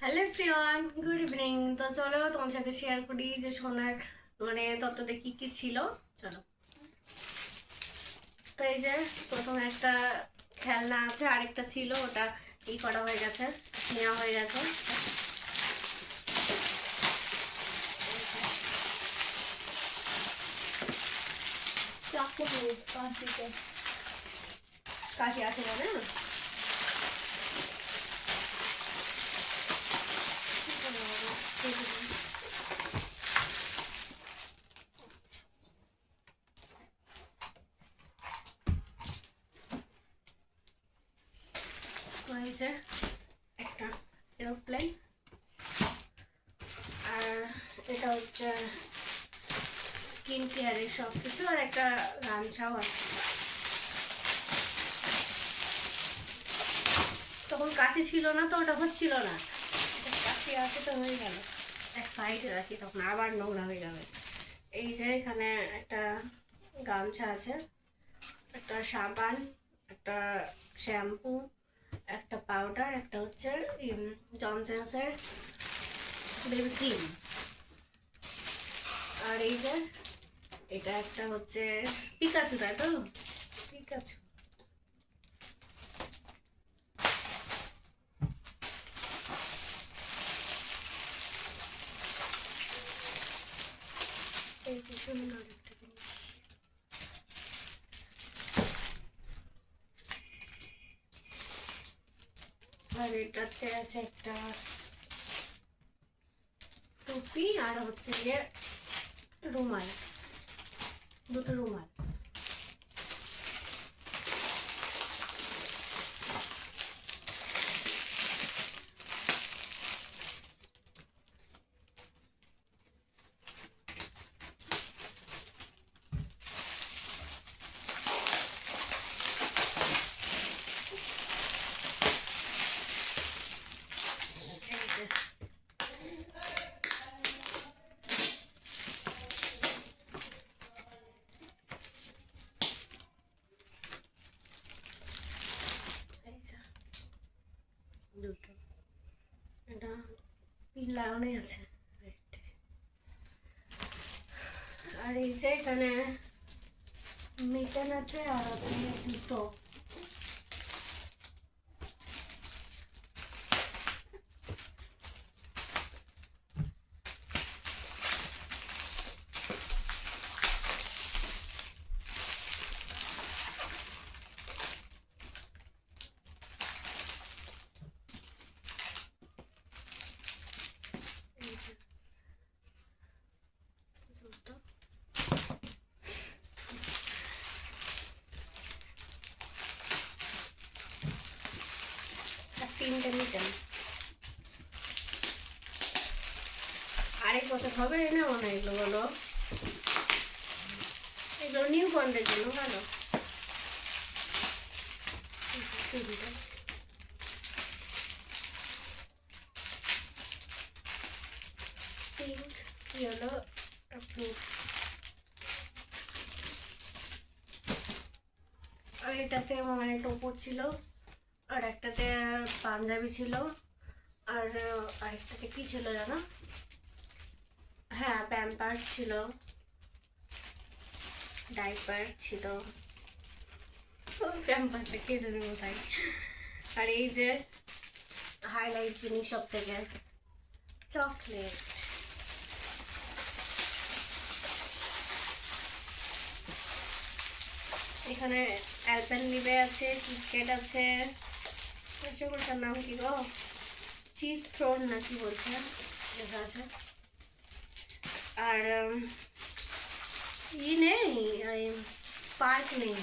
Hello everyone, good evening. তো চলো তোমার সাথে শেয়ার করি যে সোনার তত্ত্বতে কি কি ছিল। চলো। তো এই যে প্রথমে একটা খেলনা আছে, আরেকটা ছিল, ওটা করা হয়ে গেছে, নেওয়া হয়ে গেছে। কাশি আছে না হয়েছে একটা এরোপ্লেন, আর এটা হচ্ছে স্কিন কেয়ারের সব কিছু, আর একটা গামছাও আছে। তখন কাঠি ছিল না, তো ওটা হচ্ছিল না। কাঠি আছে তো হয়ে গেল। এক সাইডে রাখি, তখন আবার নোংরা হয়ে যাবে। এই যে এখানে একটা গামছা আছে, একটা সাবান, একটা শ্যাম্পু, একটা পাউডার, একটা হচ্ছে জনসন্সের বেবি ক্রিম। আর এই যে এটা একটা হচ্ছে পিকাচু, তাই তো? পিকাচু। এই কি সুন্দর একটা জিনিস। আর এটাতে আছে একটা টুপি, আর হচ্ছে যে রুমাল, দুটো রুমাল। দুটো, এটা পিন লাগানোই আছে। আর এই যে এখানে মিটেন আছে, আর হচ্ছে জুতো। তিনটে মিটার আরেক বছর হবে না মনে হয়। এগুলো বলো, এগুলো নিউ বন্ডের জন্য ভালো। Pink, yellow, blue. আর এটাতে মনে হয় টোপর ছিল, আর একটাতে পাঞ্জাবি ছিল, আর আরেকটাতে কি ছিল জানো? হ্যাঁ, প্যাম্পার্স ছিল, ডাইপার ছিল। প্যাম্পার্সে কেটে দেবো তাই। আর এই যে হাইলাইট জিনিস সব থেকে, চকলেট। এখানে অ্যালপেনলিবে আছে, কিটক্যাট আছে, সেগুলোটার নাম কি গো? চিজ থ্রোন না কি বলছে, লেখা আছে। আর ই নেই, পার্ক নেই।